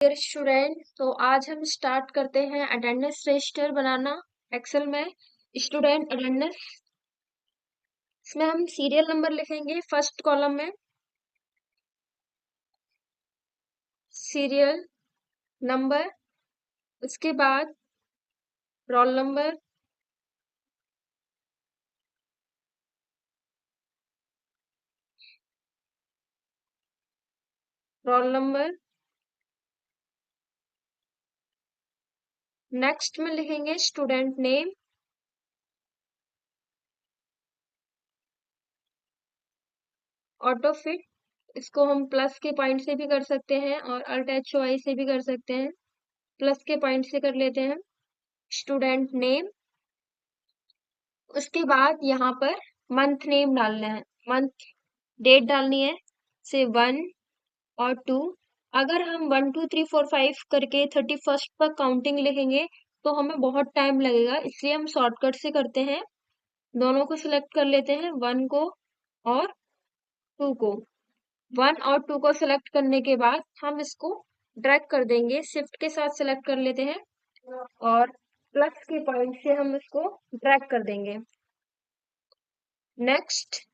Dear student, तो आज हम स्टार्ट करते हैं अटेंडेंस रजिस्टर बनाना एक्सेल में। स्टूडेंट अटेंडेंस, इसमें हम सीरियल नंबर लिखेंगे फर्स्ट कॉलम में, सीरियल नंबर, उसके बाद roll number, roll number. Next में लिखेंगे स्टूडेंट नेम, ऑटो फिट, इसको हम प्लस के पॉइंट से भी कर सकते हैं और अल्ट एच ओ आई से भी कर सकते हैं। प्लस के पॉइंट से कर लेते हैं स्टूडेंट नेम। उसके बाद यहाँ पर मंथ नेम डालना है, मंथ डेट डालनी है से 1 और 2। अगर हम 1 2 3 4 5 करके 31st तक काउंटिंग लिखेंगे तो हमें बहुत टाइम लगेगा, इसलिए हम शॉर्टकट से करते हैं। दोनों को सिलेक्ट कर लेते हैं, 1 को और 2 को। 1 और 2 को सिलेक्ट करने के बाद हम इसको ड्रैग कर देंगे, शिफ्ट के साथ सिलेक्ट कर लेते हैं और प्लस के पॉइंट से हम इसको ड्रैग कर देंगे। नेक्स्ट,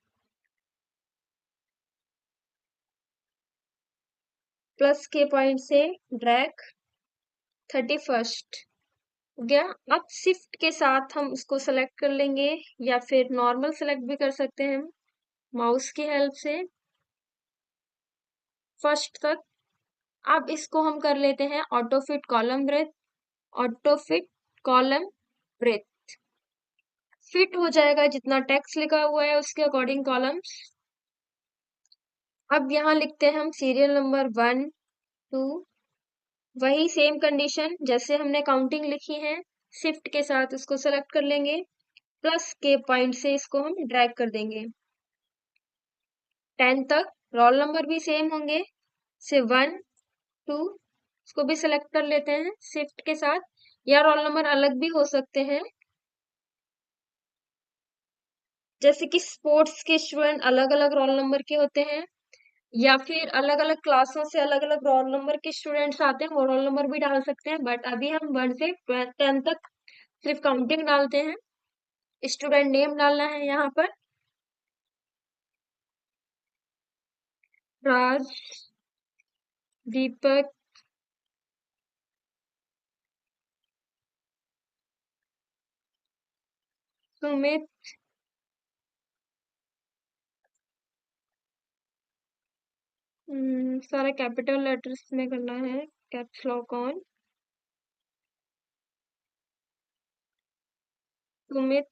प्लस के पॉइंट से ड्रैग 31st हो गया। अब शिफ्ट के साथ हम उसको सेलेक्ट कर लेंगे या फिर नॉर्मल सेलेक्ट भी कर सकते हैं माउस की हेल्प से, फर्स्ट तक। अब इसको हम कर लेते हैं auto fit column breadth, auto fit column breadth. Fit हो जाएगा जितना टेक्स्ट लिखा हुआ है उसके अकॉर्डिंग कॉलम्स। अब यहाँ लिखते हैं हम सीरियल नंबर 1 2, वही सेम कंडीशन जैसे हमने काउंटिंग लिखी है, शिफ्ट के साथ उसको सेलेक्ट कर लेंगे, प्लस के पॉइंट से इसको हम ड्रैग कर देंगे 10 तक। रोल नंबर भी सेम होंगे, से 1 2, इसको भी सिलेक्ट कर लेते हैं शिफ्ट के साथ, या रोल नंबर अलग भी हो सकते हैं, जैसे कि स्पोर्ट्स के स्टूडेंट अलग अलग रोल नंबर के होते हैं, या फिर अलग अलग क्लासों से अलग अलग रोल नंबर के स्टूडेंट्स आते हैं, वो रोल नंबर भी डाल सकते हैं। बट अभी हम 1 से 10 तक सिर्फ काउंटिंग डालते हैं। स्टूडेंट नेम डालना है यहाँ पर, राज, दीपक, सुमित, सारा कैपिटल लेटर्स में करना है, caps lock on. Sumit,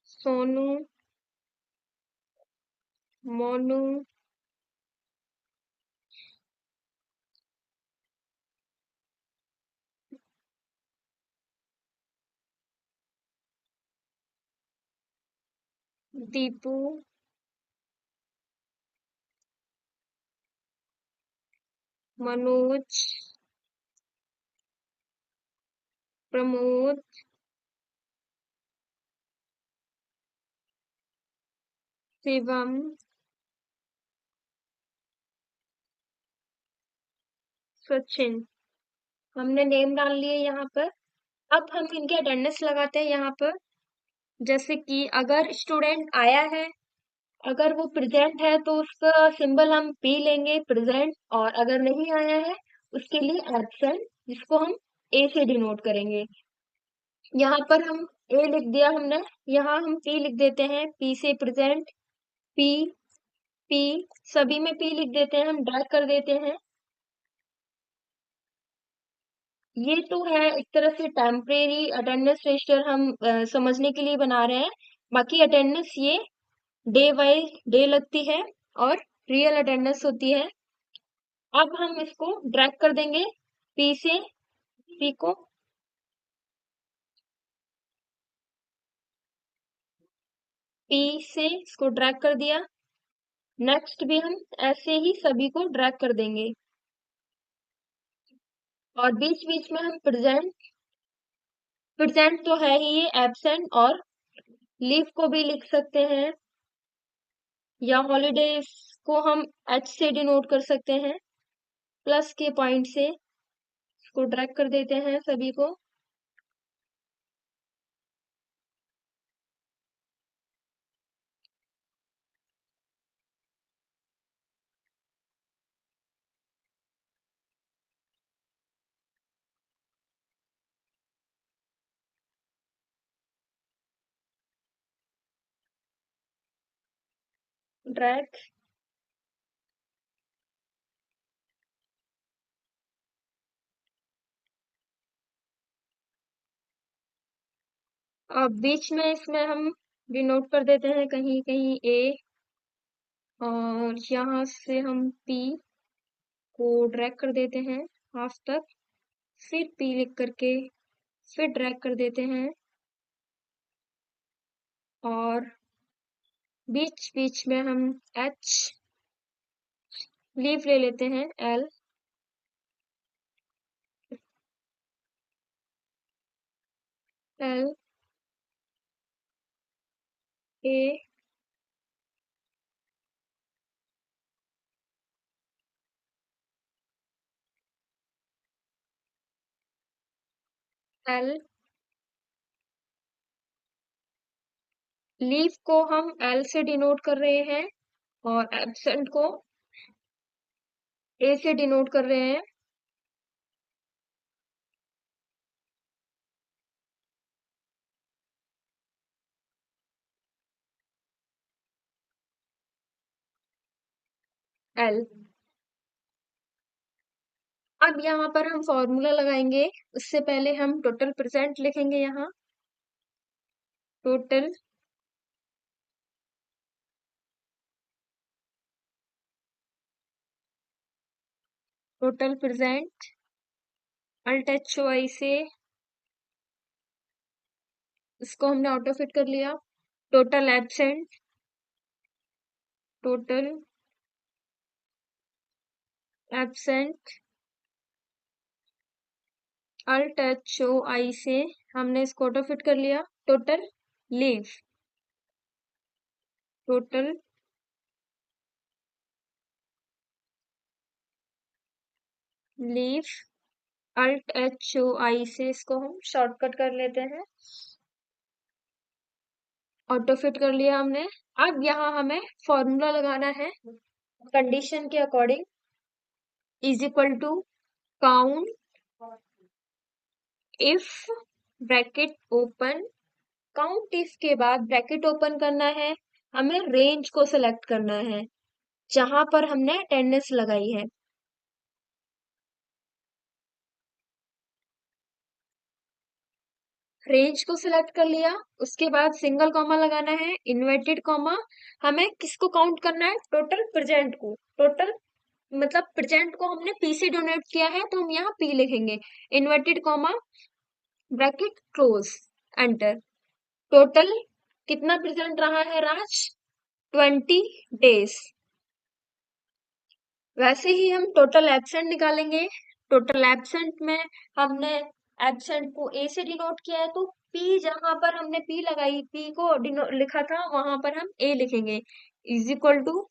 Sonu, Monu, Deepu, Manoj, Pramod, Shivam, Sachin. हमने नेम डाल लिए यहाँ पर। अब हम इनके अटेंडेंस लगाते हैं यहाँ पर, जैसे कि अगर स्टूडेंट आया है, अगर वो प्रेजेंट है तो उसका सिंबल हम पी लेंगे प्रेजेंट, और अगर नहीं आया है उसके लिए एब्सेंट, जिसको हम ए से डिनोट करेंगे। यहाँ पर हम ए लिख दिया हमने, यहाँ हम पी लिख देते हैं, पी से प्रेजेंट, पी, पी, सभी में पी लिख देते हैं, हम ड्रैग कर देते हैं। ये तो है एक तरह से टेम्परेरी अटेंडेंस रजिस्टर, हम समझने के लिए बना रहे हैं। बाकी अटेंडेंस ये डे वाइज डे लगती है और रियल अटेंडेंस होती है। अब हम इसको ड्रैग कर देंगे पी से, पी को, पी से इसको ड्रैग कर दिया। नेक्स्ट भी हम ऐसे ही सभी को ड्रैग कर देंगे, और बीच बीच में हम प्रेजेंट, प्रेजेंट तो है ही ये, एब्सेंट और लीव को भी लिख सकते हैं, या हॉलीडेज को हम एच से डिनोट कर सकते हैं। प्लस के पॉइंट से इसको ड्रैग कर देते हैं सभी को। ड्रैग। अब बीच में इसमें हम डिनोट कर देते हैं कहीं कहीं ए, और यहाँ से हम पी को ड्रैग कर देते हैं हाफ तक, फिर पी लिख करके फिर ड्रैग कर देते हैं, और बीच बीच में हम एच लीफ ले लेते हैं, L L A L. Leaf को हम एल से डिनोट कर रहे हैं और एब्सेंट को ए से डिनोट कर रहे हैं। एल। अब यहाँ पर हम फॉर्मूला लगाएंगे, उससे पहले हम टोटल प्रेजेंट लिखेंगे यहाँ। Total total present Alt H O I से इसको हमने ऑटो फिट कर लिया। Total absent total absent Alt H O I से हमने इसको ऑटो फिट कर लिया। Total leave total leave Alt H O I से इसको हम शॉर्टकट कर लेते हैं। ऑटो फिट कर लिया हमने। अब यहाँ हमें फॉर्मूला लगाना है कंडीशन के according, is equal to count if bracket open. Count if के बाद ब्रैकेट ओपन करना है, हमें रेंज को सिलेक्ट करना है जहां पर हमने अटेंडेंस लगाई है। रेंज को सिलेक्ट कर लिया, उसके बाद सिंगल कॉमा लगाना है, इन्वर्टेड कॉमा। हमें किसको काउंट करना है? टोटल प्रेजेंट को। टोटल मतलब प्रेजेंट को हमने पी से डोनेट किया है तो हम यहाँ पी लिखेंगे, inverted comma bracket close, enter. Total कितना प्रेजेंट रहा है राज? 20 days। वैसे ही हम टोटल एब्सेंट निकालेंगे। टोटल एब्सेंट में हमने एब्सेंट को ए से डिनोट किया है, तो पी जहां पर हमने पी लगाई, पी को लिखा था, वहां पर हम ए लिखेंगे, is equal to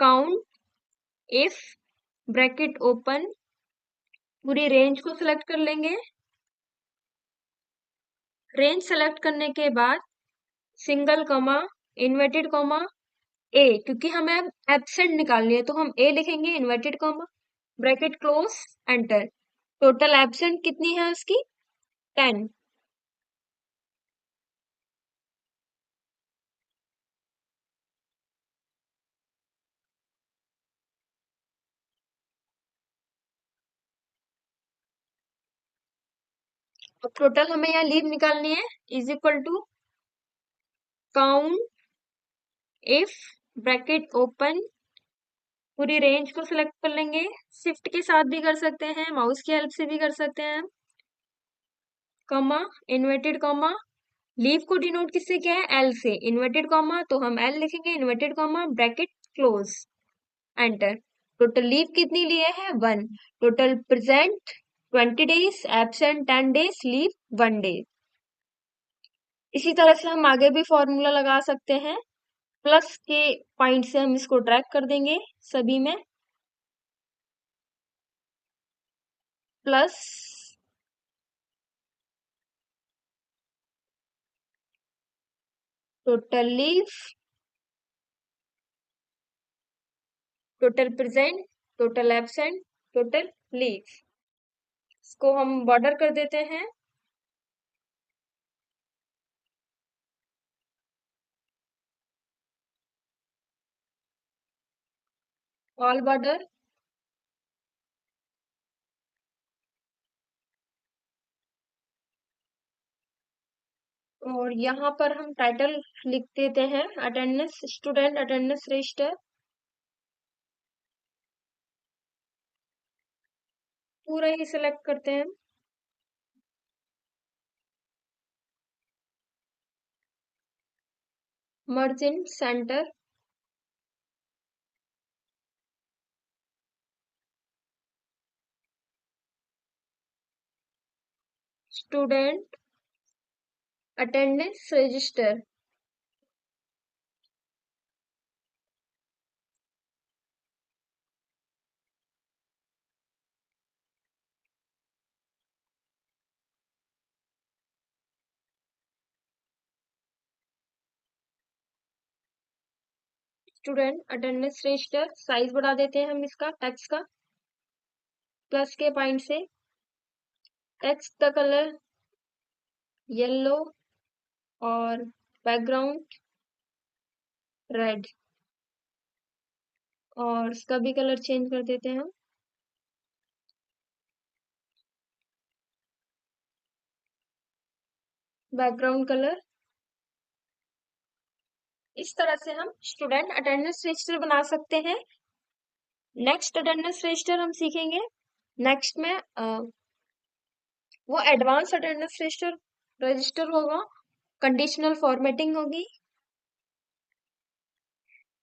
count if bracket open, पूरी रेंज को सिलेक्ट कर लेंगे। रेंज सेलेक्ट करने के बाद single comma inverted comma A, क्योंकि हमें अब एब्सेंट निकालनी है तो हम ए लिखेंगे, inverted comma bracket close, enter. Total absent कितनी है उसकी? 10। अब टोटल हमें यहाँ लीव निकालनी है, is equal to count if bracket open, पूरी रेंज को सिलेक्ट कर लेंगे। शिफ्ट के साथ भी कर सकते हैं, माउस की हेल्प से भी कर सकते हैं। कॉमा इन्वर्टेड कॉमा, लीव को डिनोट किससे किया है? एल से। इन्वर्टेड कॉमा तो हम एल लिखेंगे, inverted comma bracket close, enter. Total leave कितनी लिए है? 1। Total present 20 days, absent 10 days, leave 1 day। इसी तरह से हम आगे भी फॉर्मूला लगा सकते हैं। प्लस के पॉइंट से हम इसको ड्रैग कर देंगे सभी में। Plus total leave, total present, total absent, total leave. इसको हम बॉर्डर कर देते हैं। All border. और यहाँ पर हम टाइटल लिख देते हैं अटेंडेंस, स्टूडेंट अटेंडेंस रजिस्टर। पूरा ही सिलेक्ट करते हैं। Merge in centre. Student attendance register. Student attendance register. Size बढ़ा देते हैं हम इसका टेक्स्ट का प्लस के पॉइंट से। टेक्स्ट का कलर येलो और बैकग्राउंड रेड। और इसका भी कलर चेंज कर देते हैं हम। Background colour. इस तरह से हम स्टूडेंट अटेंडेंस रजिस्टर बना सकते हैं। नेक्स्ट अटेंडेंस रजिस्टर हम सीखेंगे नेक्स्ट में वो एडवांस अटेंडेंस रजिस्टर होगा। कंडीशनल फॉर्मेटिंग होगी।